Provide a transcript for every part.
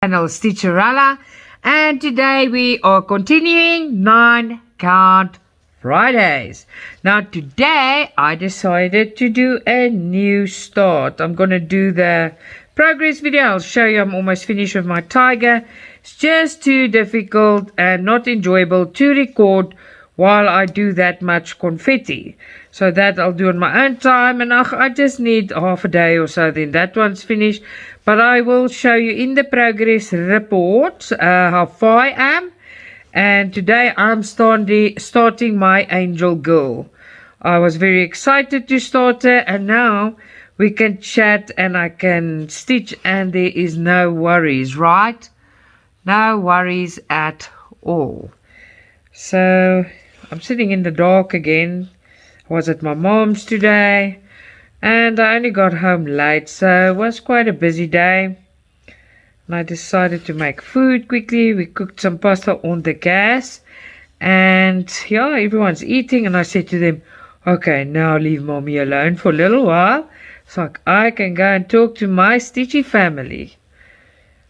channel Stitcha-Rella, and today we are continuing 9 count Fridays. Now today I decided to do a new start. I'm gonna do the progress video. I'll show you I'm almost finished with my tiger. It's just too difficult and not enjoyable to record while I do that much confetti. So that I'll do on my own time, and I just need half a day or so, then that one's finished. But I will show you in the progress report how far I am. And today I'm starting my angel girl. I was very excited to start her, and now we can chat and I can stitch and there is no worries, right? No worries at all. So I'm sitting in the dark again. I was at my mom's today and I only got home late, so it was quite a busy day. And I decided to make food quickly. We cooked some pasta on the gas, and yeah, everyone's eating, and I said to them, okay, now leave mommy alone for a little while so I can go and talk to my Stitchy family.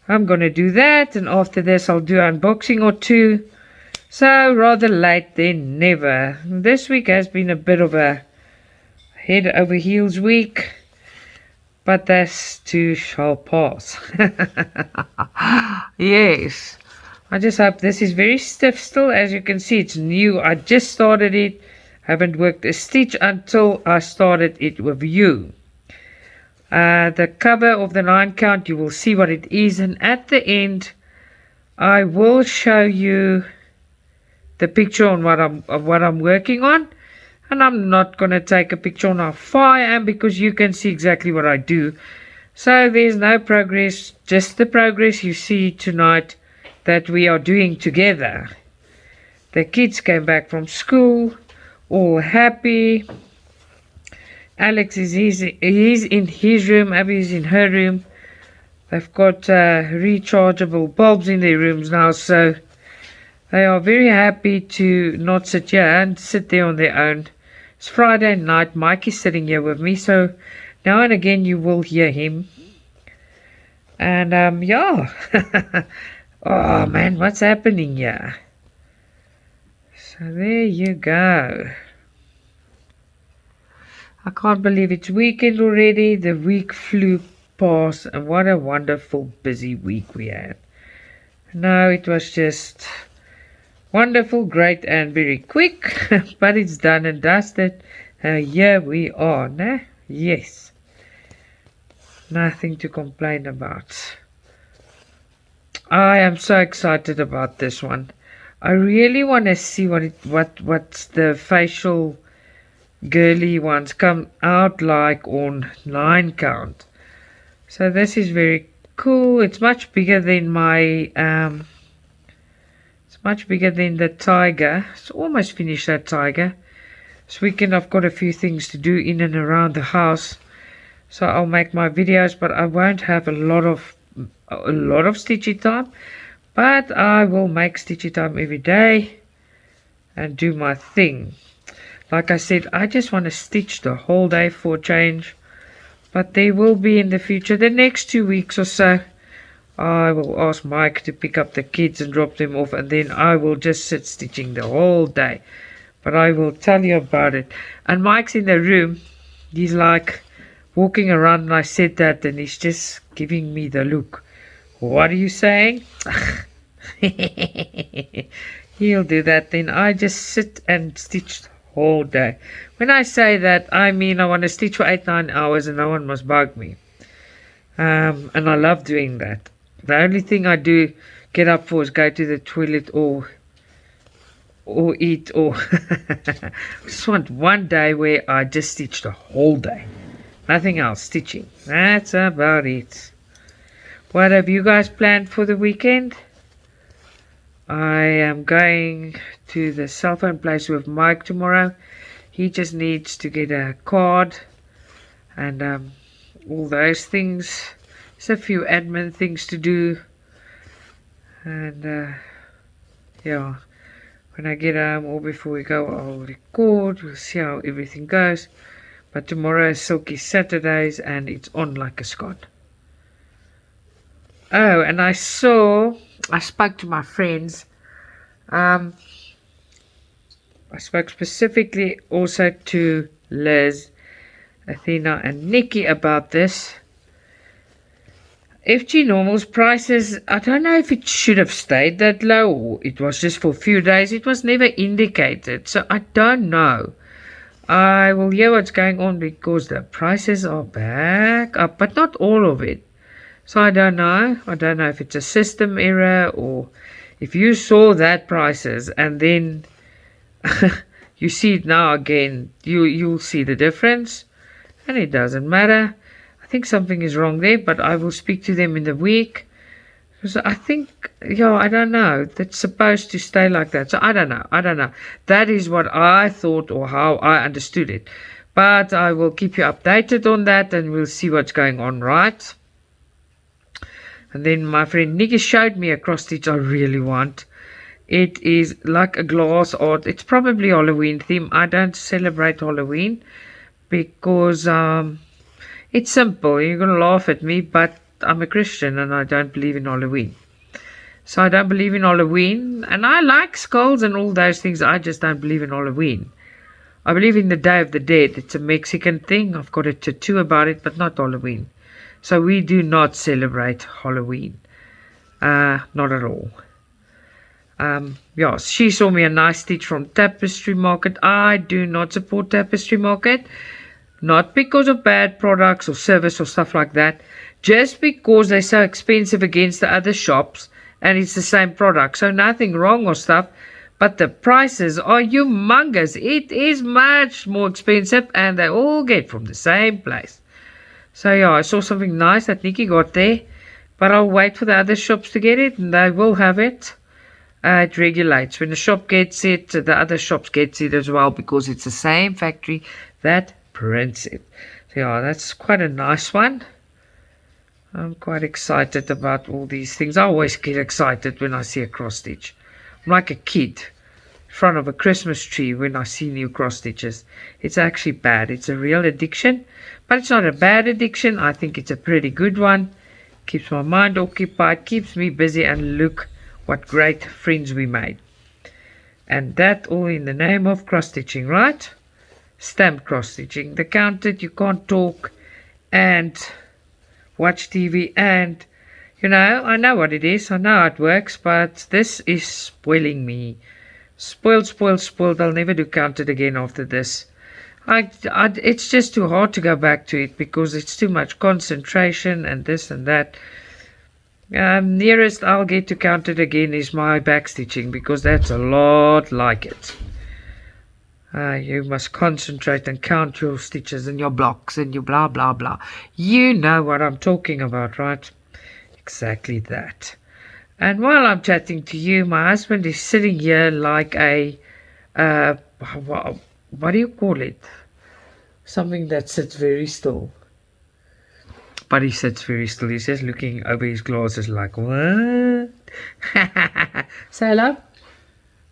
I'm gonna do that, and after this I'll do an unboxing or two. So rather late than never. This week has been a bit of a head over heels week, but this too shall pass. Yes, I just hope this is very stiff still. As you can see, it's new. I just started it. Haven't worked a stitch until I started it with you. The cover of the 9 count, you will see what it is, and at the end I will show you the picture on what I'm working on. And I'm not going to take a picture on how far I am, because you can see exactly what I do. So there's no progress, just the progress you see tonight that we are doing together. The kids came back from school, all happy. Alex he's in his room, Abby's in her room. They've got rechargeable bulbs in their rooms now, so they are very happy to not sit here and sit there on their own. It's Friday night. Mike is sitting here with me, so now and again you will hear him. And yeah. Oh man, what's happening here? So there you go. I can't believe it's weekend already. The week flew past, and what a wonderful busy week we had. No, it was just wonderful, great, and very quick, but it's done and dusted. Here we are, nah? Yes. Nothing to complain about. I am so excited about this one. I really want to see what's the facial girly ones come out like on 9 count. So this is very cool. It's much bigger than my much bigger than the tiger. It's almost finished that tiger. This weekend I've got a few things to do in and around the house, so I'll make my videos, but I won't have a lot of stitchy time. But I will make stitchy time every day and do my thing. Like I said, I just want to stitch the whole day for a change, but there will be in the future, the next 2 weeks or so, I will ask Mike to pick up the kids and drop them off, and then I will just sit stitching the whole day. But I will tell you about it. And Mike's in the room. He's like walking around, and I said that, and he's just giving me the look. What are you saying? He'll do that. Then I just sit and stitch the whole day. When I say that, I mean I want to stitch for 8-9 hours and no one must bug me. And I love doing that. The only thing I do get up for is go to the toilet or eat, or I just want one day where I just stitch the whole day. Nothing else, stitching. That's about it. What have you guys planned for the weekend? I am going to the cell phone place with Mike tomorrow. He just needs to get a card and all those things. There's a few admin things to do, and yeah, when I get home or before we go, I'll record. We'll see how everything goes. But tomorrow is Silky Saturdays and it's on like a scot. Oh, and I spoke to my friends. I spoke specifically also to Liz, Athena, and Nikki about this. FG Normal's prices, I don't know if it should have stayed that low or it was just for a few days. It was never indicated, so I don't know. I will hear what's going on because the prices are back up, but not all of it. So I don't know. I don't know if it's a system error or if you saw that prices and then you see it now again, you'll see the difference, and it doesn't matter. I think something is wrong there, but I will speak to them in the week. So I think, yeah, I don't know. That's supposed to stay like that. So I don't know. That is what I thought or how I understood it. But I will keep you updated on that and we'll see what's going on, right? And then my friend Nikki showed me a cross stitch I really want. It is like a glass art. It's probably Halloween theme. I don't celebrate Halloween because it's simple. You're going to laugh at me, but I'm a Christian and I don't believe in Halloween. So I don't believe in Halloween. And I like skulls and all those things. I just don't believe in Halloween. I believe in the Day of the Dead. It's a Mexican thing. I've got a tattoo about it, but not Halloween. So we do not celebrate Halloween. Not at all. Yeah, she saw me a nice stitch from Tapestry Market. I do not support Tapestry Market. Not because of bad products or service or stuff like that. Just because they're so expensive against the other shops and it's the same product. So nothing wrong or stuff. But the prices are humongous. It is much more expensive and they all get from the same place. So yeah, I saw something nice that Nikki got there. But I'll wait for the other shops to get it and they will have it. It regulates. When the shop gets it, the other shops gets it as well because it's the same factory that prints it. So yeah, that's quite a nice one. I'm quite excited about all these things. I always get excited when I see a cross stitch. I'm like a kid in front of a Christmas tree when I see new cross stitches. It's actually bad. It's a real addiction, but it's not a bad addiction. I think it's a pretty good one. Keeps my mind occupied, keeps me busy, and look what great friends we made. And that all in the name of cross stitching, right? Stamp cross stitching. The counted, you can't talk and watch TV and, you know, I know what it is. I know how it works, but this is spoiling me. Spoiled. I'll never do counted again after this. It's just too hard to go back to it because it's too much concentration and this and that. Nearest I'll get to counted again is my back stitching because that's a lot like it. You must concentrate and count your stitches and your blocks and your blah blah blah. You know what I'm talking about, right? Exactly that. And while I'm chatting to you, my husband is sitting here like a what do you call it? Something that sits very still. But he sits very still. He's just looking over his glasses like, what? Say hello.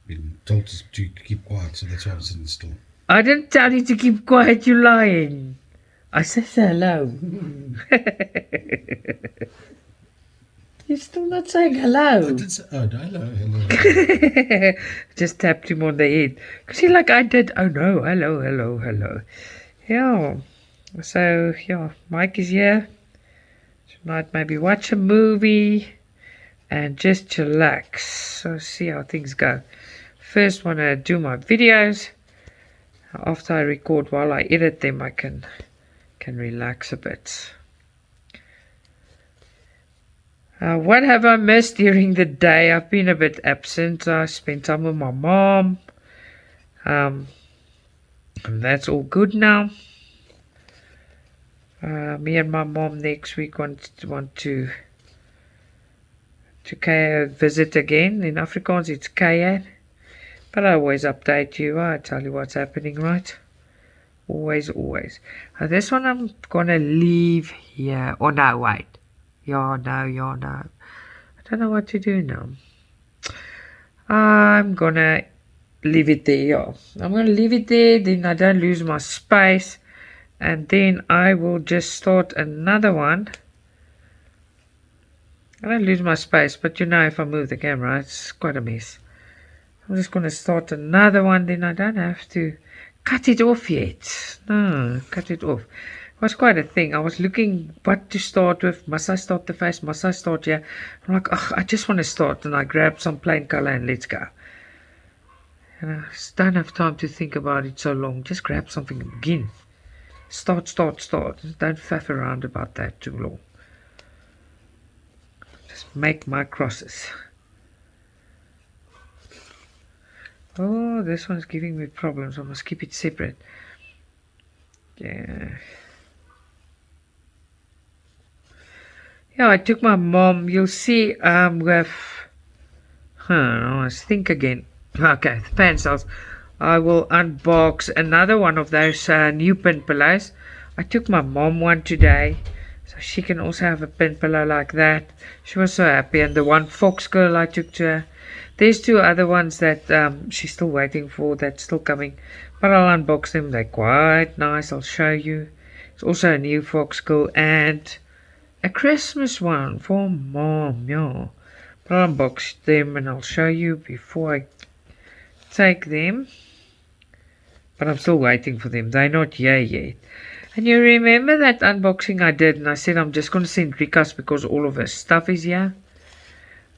Been told to keep quiet, so that's why I'm sitting still. I didn't tell you to keep quiet, you're lying. I said hello. You're still not saying hello. I did say, oh, hello. Just tapped him on the head. Because he like I did, oh no, hello. Yeah. So, yeah, Mike is here. Tonight maybe watch a movie and just chillax. So see how things go. First want to do my videos. After I record, while I edit them, I can relax a bit. What have I missed during the day? I've been a bit absent. I spent time with my mom. And that's all good now. Me and my mom next week want to visit again. In Afrikaans it's kuier. But I always update you. I tell you what's happening, right? Always. This one I'm gonna leave here. Oh no, wait. Yeah, no. I don't know what to do now. I'm gonna leave it there, yeah. I'm gonna leave it there, then I don't lose my space. And then I will just start another one. I don't lose my space, but you know, if I move the camera, it's quite a mess. I'm just going to start another one, then I don't have to cut it off yet. No, cut it off. It was quite a thing. I was looking what to start with. Must I start the face? Must I start here? I'm like, oh, I just want to start. And I grabbed some plain color and let's go. And I just don't have time to think about it so long. Just grab something and begin. Start. Don't faff around about that too long. Just make my crosses. Oh, this one's giving me problems. I must keep it separate. Yeah. Yeah, I took my mom. You'll see with... I must think again. Okay, the FANSELLS. I will unbox another one of those new pin pillows. I took my mom one today. So she can also have a pin pillow like that. She was so happy. And the one Fox girl I took to her. There's two other ones that she's still waiting for. That's still coming. But I'll unbox them. They're quite nice. I'll show you. It's also a new Fox girl and a Christmas one for mom. Yeah. But I'll unbox them and I'll show you before I take them. But I'm still waiting for them. They're not here yet. And you remember that unboxing I did and I said I'm just going to send Rika's because all of her stuff is here.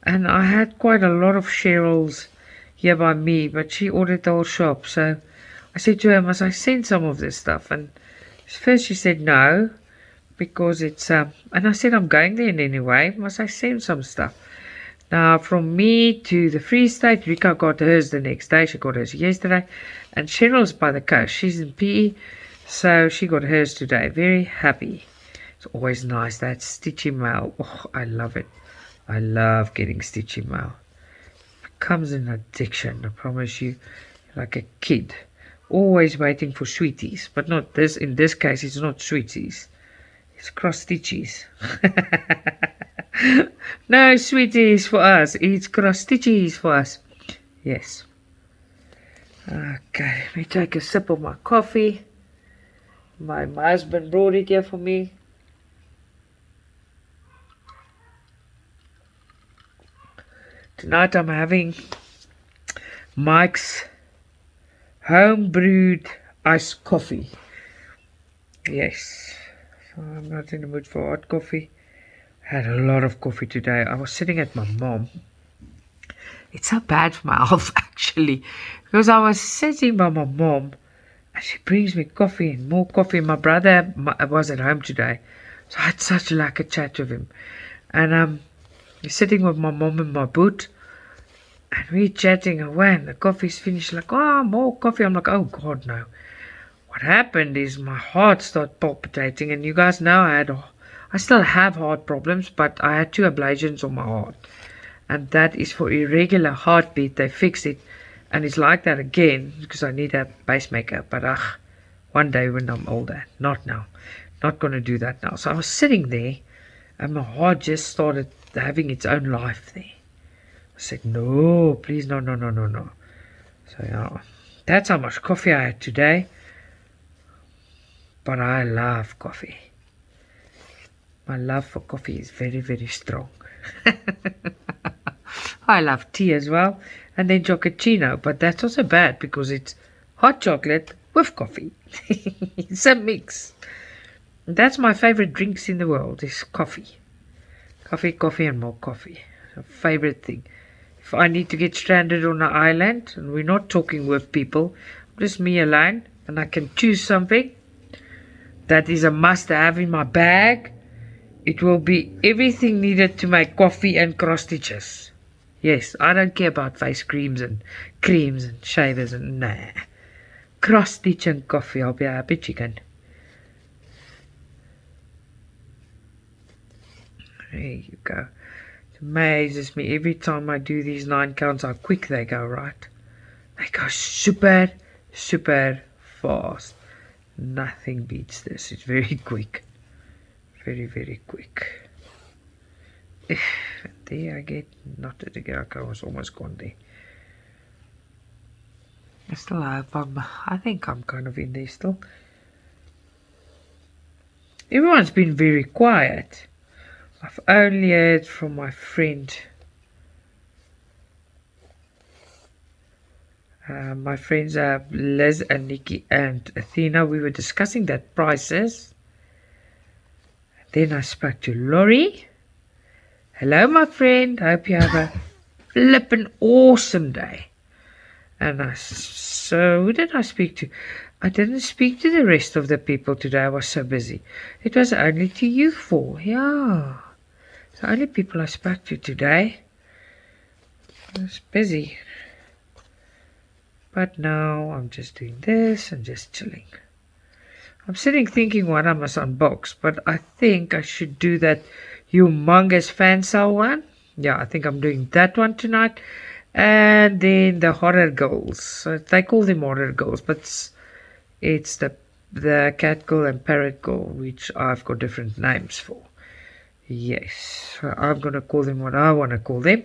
And I had quite a lot of Cheryl's here by me, but she ordered the whole shop. So I said to her, must I send some of this stuff? And first she said no, because it's, and I said I'm going there anyway, must I send some stuff? Now from me to the Free State, Rika got hers the next day, she got hers yesterday. And Cheryl's by the coast, she's in PE, so she got hers today. Very happy. It's always nice, that Stitchy mail. Oh, I love it. I love getting Stitchy mail. It becomes an addiction, I promise you, like a kid. Always waiting for sweeties, but not this. In this case, it's not sweeties. It's cross stitchies. No sweeties for us. It's cross stitchies for us. Yes. Okay, let me take a sip of my coffee. My husband brought it here for me. Tonight I'm having Mike's home brewed iced coffee. Yes, so I'm not in the mood for hot coffee. I had a lot of coffee today. I was sitting at my mom. It's so bad for my health actually, because I was sitting by my mom and she brings me coffee and more coffee. My brother was at home today, so I had such like a chat with him. And sitting with my mom in my boot, and we chatting away, and the coffee's finished. Like, oh, more coffee. I'm like, oh God, no. What happened is my heart started palpitating, and you guys know I still have heart problems, but I had 2 ablations on my heart, and that is for irregular heartbeat. They fixed it, and it's like that again because I need a pacemaker. But one day when I'm older, not now. Not gonna do that now. So I was sitting there, and my heart just started having its own life there. I said, no, please, no. So yeah, that's how much coffee I had today. But I love coffee. My love for coffee is very, very strong. I love tea as well. And then chocolate, but that's also bad because it's hot chocolate with coffee. It's a mix. That's my favorite drinks in the world, is coffee. Coffee and more coffee. A favorite thing. If I need to get stranded on an island and we're not talking with people, just me alone, and I can choose something that is a must have in my bag, it will be everything needed to make coffee and cross stitches. Yes, I don't care about face creams and shavers and nah. Cross stitch and coffee, I'll be a happy chicken. There you go. It amazes me every time I do these 9 counts how quick they go, right? They go super fast. Nothing beats this. It's very quick. Very quick. There I get not it again. I was almost gone there. I still hope I think I'm kind of in there still. Everyone's been very quiet. I've only heard from my friend. My friends Liz and Nikki and Athena. We were discussing that prices. Then I spoke to Laurie. Hello, my friend. Hope you have a flippin' awesome day. And so who did I speak to? I didn't speak to the rest of the people today. I was so busy. It was only to you four. Yeah. It's the only people I spoke to today. I was busy. But now I'm just doing this and just chilling. I'm sitting thinking what I must unbox, but I think I should do that humongous fansel one. Yeah, I think I'm doing that one tonight. And then the horror girls. So they call them horror girls, but it's the cat girl and parrot girl, which I've got different names for. Yes, so I'm going to call them what I want to call them.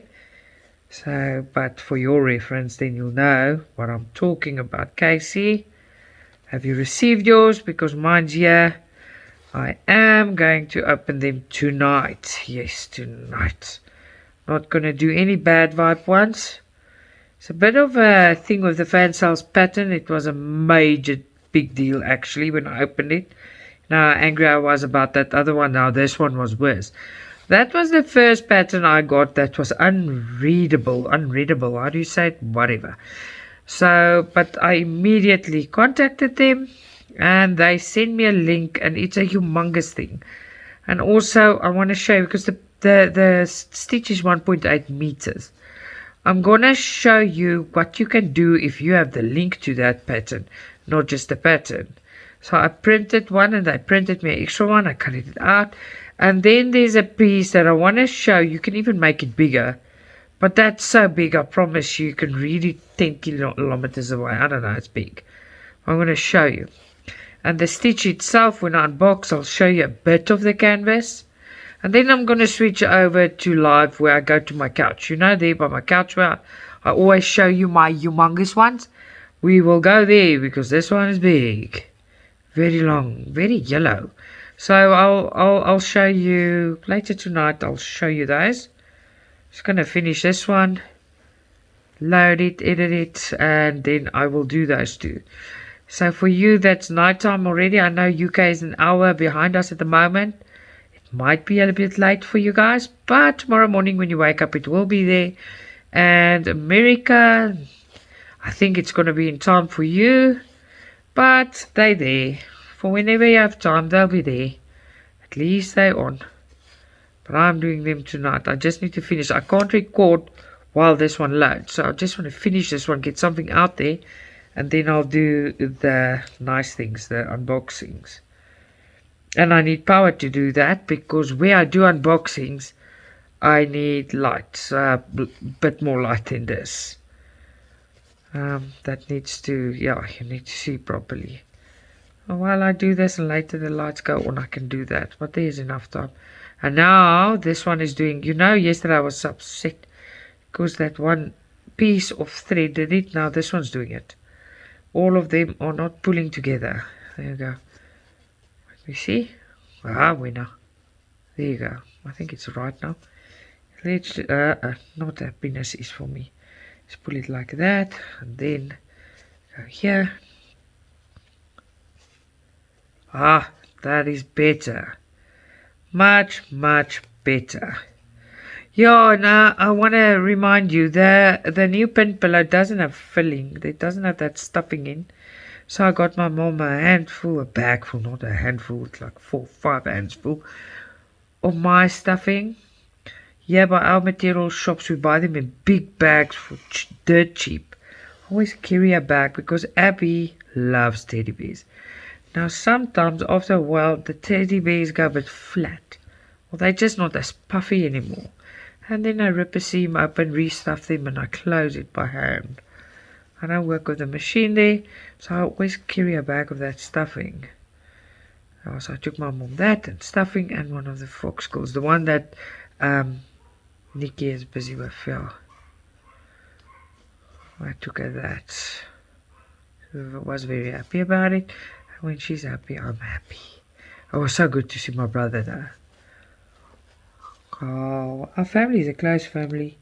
So, but for your reference, then you'll know what I'm talking about. Casey, have you received yours? Because mine's here. I am going to open them tonight. Yes, tonight. Not going to do any bad vibe ones. It's a bit of a thing with the FANSELLS pattern. It was a major big deal actually when I opened it. Now angry I was about that other one. Now this one was worse. That was the first pattern I got that was unreadable. How do you say it? Whatever. So, but I immediately contacted them and they sent me a link and it's a humongous thing. And also I want to show you because the stitch is 1.8 meters. I'm gonna show you what you can do if you have the link to that pattern, not just the pattern. So I printed one and they printed me an extra one. I cut it out. And then there's a piece that I want to show. You can even make it bigger. But that's so big, I promise you can read it 10 kilometers away. I don't know, it's big. I'm going to show you. And the stitch itself, when I unbox, I'll show you a bit of the canvas. And then I'm going to switch over to live where I go to my couch. You know, there by my couch where I always show you my humongous ones. We will go there because this one is big. Very long, very yellow. So I'll show you later tonight. I'll show you those. Just gonna finish this one, load it, edit it, and then I will do those two. So for you that's nighttime already, I know UK is an hour behind us at the moment. It might be a little bit late for you guys, but tomorrow morning when you wake up it will be there. And America, I think it's gonna be in time for you, but they're there. For whenever you have time, they'll be there. At least they're on. But I'm doing them tonight. I just need to finish. I can't record while this one loads. So I just want to finish this one, get something out there. And then I'll do the nice things, the unboxings. And I need power to do that because where I do unboxings, I need light. A bit more light than this. That needs to, yeah, you need to see properly. While I do this and later the lights go on, I can do that. But there's enough time. And now this one is doing, you know, yesterday I was upset because that one piece of thread did it. Now this one's doing it. All of them are not pulling together. There you go. Let me see. Ah, winner. There you go. I think it's right now. Let's, not happiness is for me. Let's pull it like that. And then go here. Ah, that is better. Much, much better. Yeah, now I want to remind you the new pin pillow doesn't have filling. It doesn't have that stuffing in. So I got my mom a handful, a bag full, not a handful. It's like 4, 5 hands full of my stuffing. Yeah, by our material shops, we buy them in big bags for dirt cheap. Always carry a bag because Abby loves teddy bears. Now sometimes after a while the teddy bears go a bit flat. Or they're just not as puffy anymore. And then I rip a seam open, restuff them and I close it by hand. I don't work with the machine there, so I always carry a bag of that stuffing. So I took my mom that and stuffing and one of the fox calls. The one that Nikki is busy with. Yeah. I took her that. I was very happy about it. When she's happy, I'm happy. It was so good to see my brother though. Oh, our family is a close family.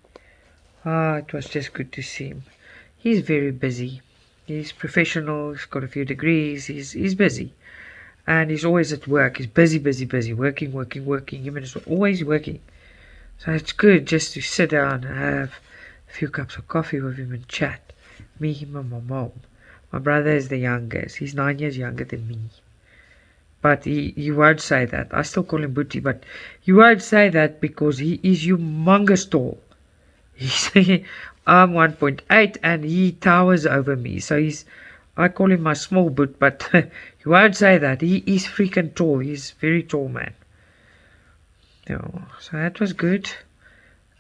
Ah, it was just good to see him. He's very busy. He's professional. He's got a few degrees. He's busy, and he's always at work. He's busy, busy, busy, working, working, working. Him and he's always working. So it's good just to sit down and have a few cups of coffee with him and chat. Me, him, and my mom. My brother is the youngest. He's 9 years younger than me. But he won't say that. I still call him Booty, but he won't say that because he is humongous tall. I'm 1.8 and he towers over me. So I call him my small boot, but he won't say that. He is freaking tall. He's a very tall man. So that was good.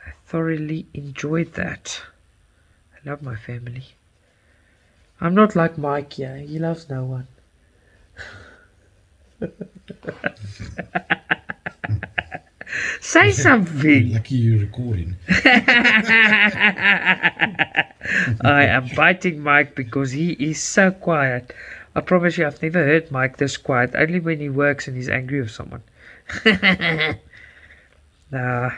I thoroughly enjoyed that. I love my family. I'm not like Mike here. He loves no one. Say something. Lucky you're recording. I am biting Mike because he is so quiet. I promise you, I've never heard Mike this quiet. Only when he works and he's angry with someone. Nah.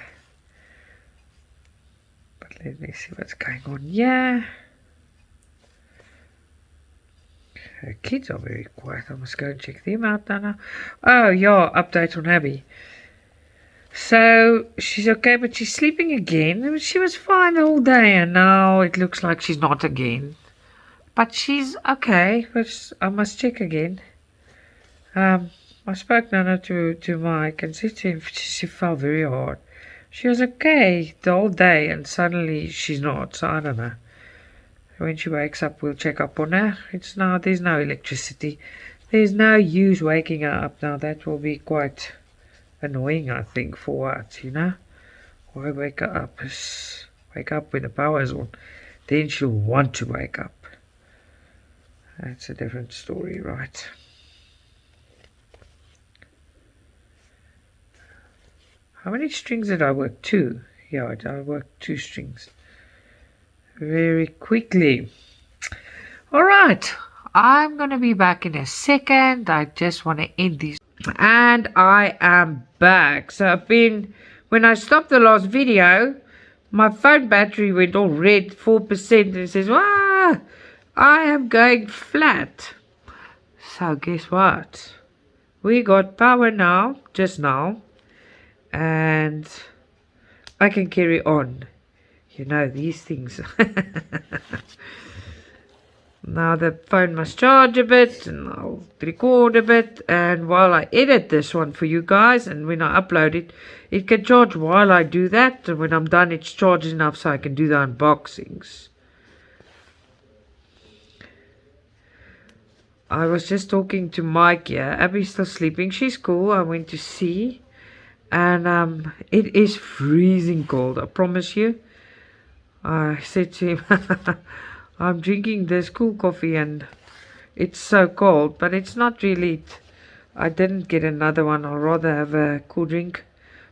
But let me see what's going on. Yeah. Her kids are very quiet. I must go and check them out now. Oh, yeah, update on Abby. So, she's okay, but she's sleeping again. She was fine the whole day, and now it looks like she's not again. But she's okay, but I must check again. I spoke Nana to Mike and said to him she fell very hard. She was okay the whole day, and suddenly she's not, so I don't know. When she wakes up, we'll check up on her. There's no electricity. There's no use waking her up now. That will be quite annoying, I think, for us, Why wake her up? Wake up when the power is on. Then she'll want to wake up. That's a different story, right? How many strings did I work? 2. Yeah, I worked 2 strings. Very quickly. Alright, I'm going to be back in a second. I just want to end this. And I am back. So when I stopped the last video, my phone battery went all red, 4%. And it says, I am going flat. So guess what? We got power now, just now. And I can carry on. These things. Now the phone must charge a bit and I'll record a bit, and while I edit this one for you guys and when I upload it, it can charge while I do that, and when I'm done it's charged enough so I can do the unboxings. I was just talking to Mike here. Abby's still sleeping. She's cool. I went to see, and it is freezing cold, I promise you. I said to him, I'm drinking this cool coffee and it's so cold, but it's not really. I didn't get another one. I'd rather have a cool drink.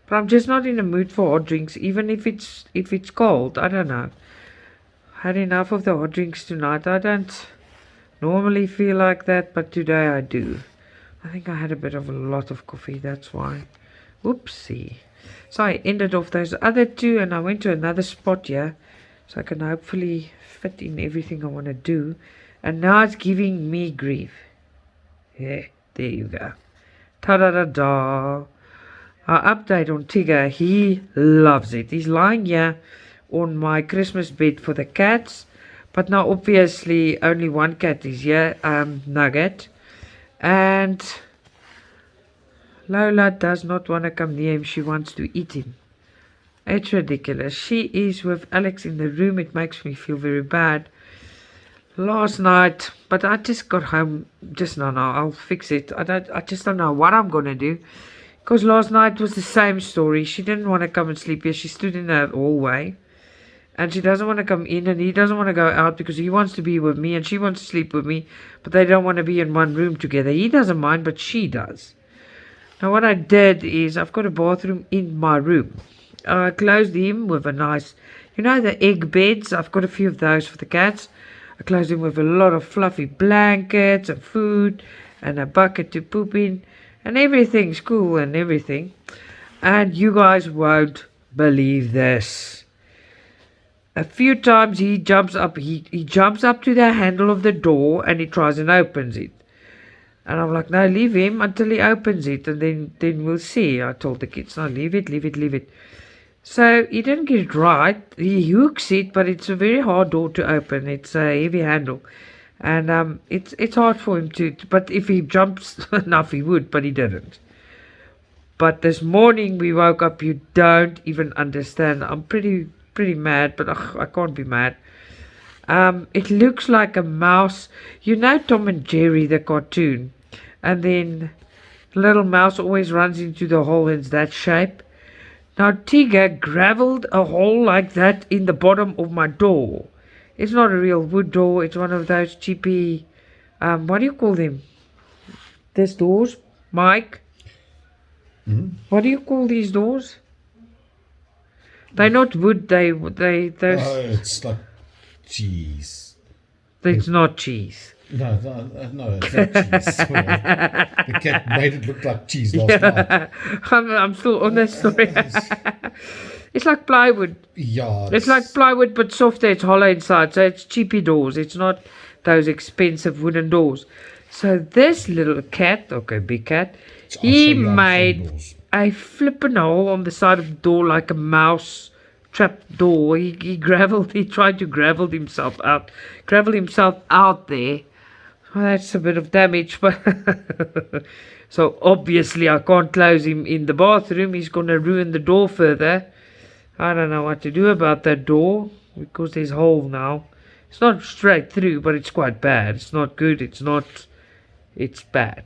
But I'm just not in the mood for hot drinks, even if it's cold. I don't know. Had enough of the hot drinks tonight. I don't normally feel like that, but today I do. I think I had a lot of coffee, that's why. Whoopsie. So I ended off those other 2 and I went to another spot here. So I can hopefully fit in everything I want to do. And now it's giving me grief. Yeah, there you go. Ta-da-da-da. Our update on Tigger. He loves it. He's lying here on my Christmas bed for the cats. But now obviously only one cat is here. Nugget. And Lola does not want to come near him. She wants to eat him. It's ridiculous. She is with Alex in the room. It makes me feel very bad. Last night, but I just got home just now. I'll fix it. I just don't know what I'm going to do. Because last night was the same story. She didn't want to come and sleep here. She stood in the hallway. And she doesn't want to come in. And he doesn't want to go out because he wants to be with me. And she wants to sleep with me. But they don't want to be in one room together. He doesn't mind, but she does. Now what I did is I've got a bathroom in my room. I closed him with a nice, the egg beds. I've got a few of those for the cats. I closed him with a lot of fluffy blankets and food and a bucket to poop in. And everything's cool and everything. And you guys won't believe this. A few times he jumps up. He jumps up to the handle of the door and he tries and opens it. And I'm like, no, leave him until he opens it, and then we'll see. I told the kids, no, leave it. So he didn't get it right. He hooks it, but it's a very hard door to open. It's a heavy handle, and it's hard for him to. But if he jumps enough, he would, but he didn't. But this morning we woke up. You don't even understand. I'm pretty mad, but I can't be mad. It looks like a mouse. You know Tom and Jerry, the cartoon, and then the little mouse always runs into the hole in that shape. Now Tigger gravelled a hole like that in the bottom of my door. It's not a real wood door. It's one of those cheapy, what do you call them? These doors, Mike? What do you call these doors? They're not wood. Those. Oh, it's like cheese. It's not cheese. No, it's not cheese. The cat made it look like cheese last night. I'm still on that story. It's like plywood. Yeah. It's like plywood but softer. It's hollow inside. So it's cheapy doors. It's not those expensive wooden doors. So this little cat, okay, big cat, he made a flippin' hole on the side of the door like a mouse trap door. He tried to gravel himself out there. Well, that's a bit of damage, but so obviously I can't close him in the bathroom. He's gonna ruin the door further. I don't know what to do about that door because there's a hole now. It's not straight through, but it's quite bad. It's not good. It's bad.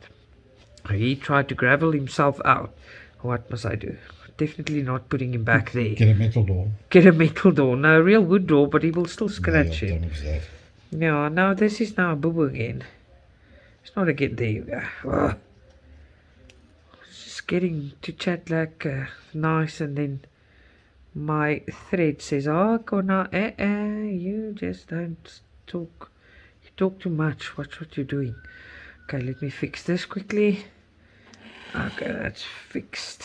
He tried to gravel himself out. What must I do? Definitely not putting him back there. Get a metal door. Get a metal door. No, a real wood door, but he will still scratch it. Don't use that. Yeah, now this is now a boo-boo again. It's not again. There you go. Ugh. Just getting to chat like nice, and then my thread says, oh, Kona, you just don't talk. You talk too much. Watch what you're doing. Okay, let me fix this quickly. Okay, that's fixed.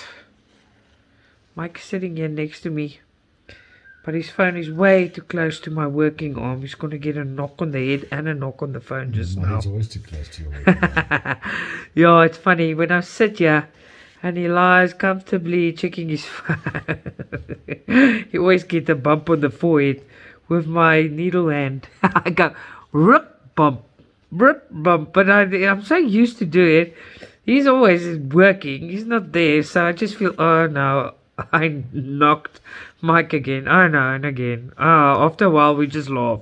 Mike's sitting here next to me, but his phone is way too close to my working arm. He's going to get a knock on the head and a knock on the phone just now. He's always too close to your working arm. Yeah, it's funny. When I sit here and he lies comfortably checking his phone, he always gets a bump on the forehead with my needle hand. I go, rip bump. But I'm so used to do it. He's always working. He's not there. So I just feel, oh no, I knocked Mike again. Oh no, and again. After a while, we just laugh.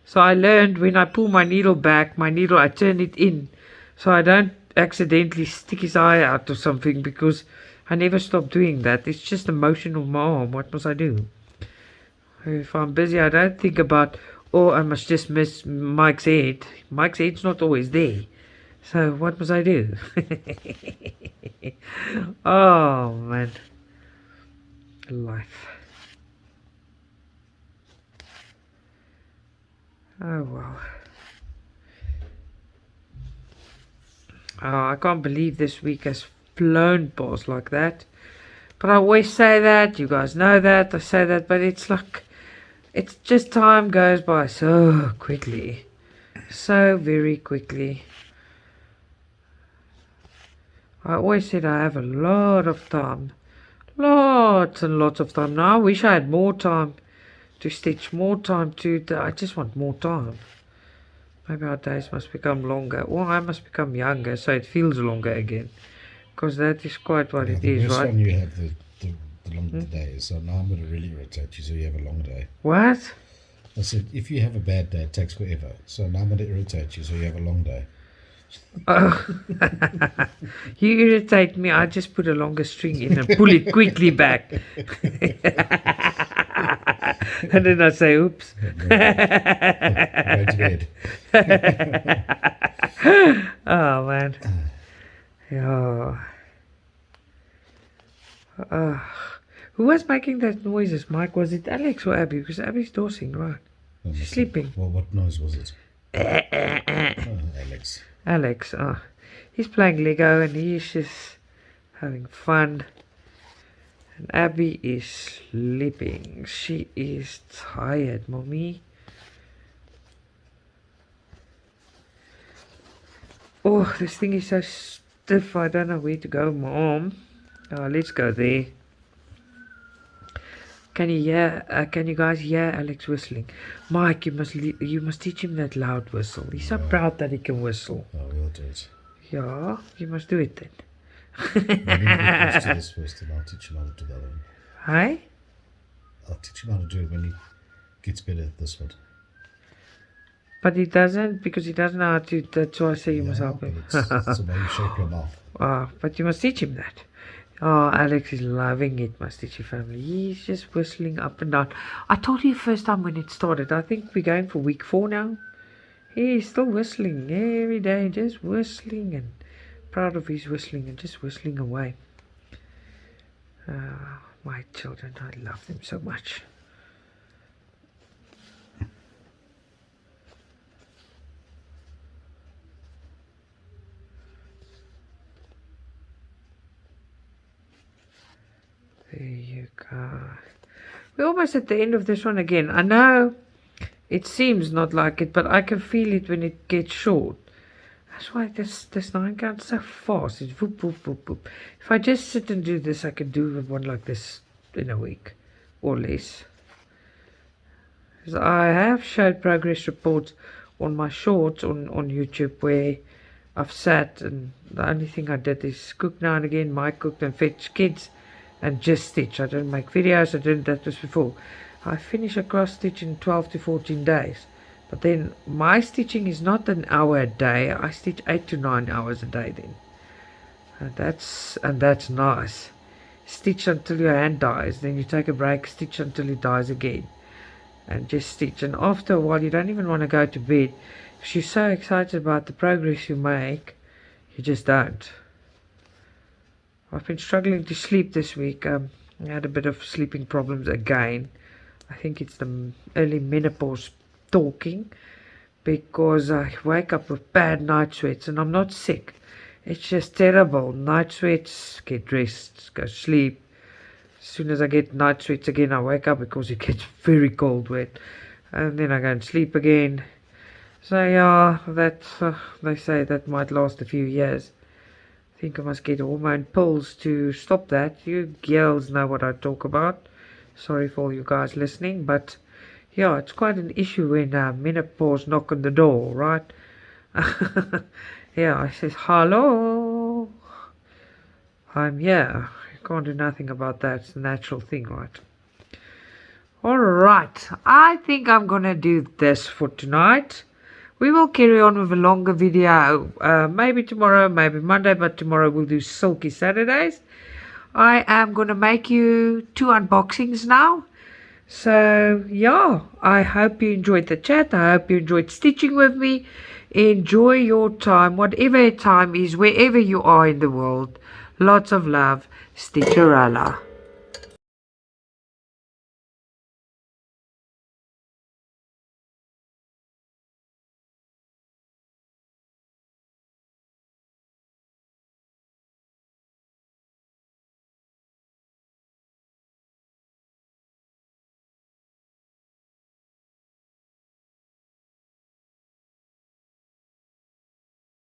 So I learned when I pull my needle back, I turn it in. So I don't accidentally stick his eye out or something, because I never stop doing that. It's just the motion of my arm. What must I do? If I'm busy, I don't think about, oh, I must just miss Mike's head. Mike's head's not always there. So what must I do? Oh, man. Life. Oh, well. Oh, I can't believe this week has flown past like that. But I always say that. You guys know that. I say that. But it's like, it's just time goes by so quickly. So very quickly. I always said I have a lot of time. Lots and lots of time. Now I wish I had more time to stitch. More time to... I just want more time. Maybe our days must become longer. Or I must become younger so it feels longer again. Because that is quite what it is, right? The you have the longer days. So now I'm going to really irritate you so you have a long day. What? I said, if you have a bad day, it takes forever. So now I'm going to irritate you so you have a long day. Oh. You irritate me. I just put a longer string in and pull it quickly back. And then I say, oops. Go to bed. Oh, man. Yeah. Who was making that noises, Mike? Was it Alex or Abby? Because Abby's dozing, right? She's sleeping. Well, what noise was it? Alex. Alex, he's playing Lego and he's just having fun. And Abby is sleeping. She is tired, Mommy. Oh, this thing is so stiff. I don't know where to go, Mom. Let's go there. Can you guys hear Alex whistling? Mike, you must teach him that loud whistle. He's so proud that he can whistle. Oh, we'll do it. Yeah, you must do it then. Let me get used to this first and I'll teach him how to do that one. Hey? I'll teach him how to do it when he gets better at this one. But he doesn't, because he doesn't know how to. That's why I say you must help him. It's the way you shape your mouth. But you must teach him that. Oh, Alex is loving it, my Stitchy family. He's just whistling up and down. I told you first time when it started. I think we're going for week 4 now. He's still whistling every day, just whistling, and proud of his whistling and just whistling away. My children, I love them so much. There you go. We're almost at the end of this one again. I know it seems not like it, but I can feel it when it gets short. That's why this 9 count so fast. It's whoop, whoop, whoop, whoop. If I just sit and do this, I can do one like this in a week or less. I have showed progress reports on my shorts on YouTube where I've sat and the only thing I did is cook now and again. Mike cooked and fetch kids and just stitch. I didn't make videos. I didn't. That was before. I finish a cross stitch in 12 to 14 days. But then my stitching is not an hour a day. I stitch 8 to 9 hours a day then. And that's nice. Stitch until your hand dies. Then you take a break, stitch until it dies again. And just stitch. And after a while you don't even want to go to bed. If you're so excited about the progress you make, you just don't. I've been struggling to sleep this week. I had a bit of sleeping problems again. I think it's the early menopause talking, because I wake up with bad night sweats and I'm not sick. It's just terrible. Night sweats, get dressed, go sleep. As soon as I get night sweats again, I wake up because it gets very cold wet. And then I go and sleep again. So yeah, that they say that might last a few years. I think I must get hormone pills to stop that. You girls know what I talk about. Sorry for all you guys listening, but yeah, it's quite an issue when menopause knock on the door, right? Yeah, I says, hello, I'm here. You can't do nothing about that. It's a natural thing, right? Alright, I think I'm gonna do this for tonight. We will carry on with a longer video, maybe tomorrow, maybe Monday, but tomorrow we'll do Silky Saturdays. I am going to make you 2 unboxings now. So, yeah, I hope you enjoyed the chat. I hope you enjoyed stitching with me. Enjoy your time, whatever time is, wherever you are in the world. Lots of love, Stitcha-Rella.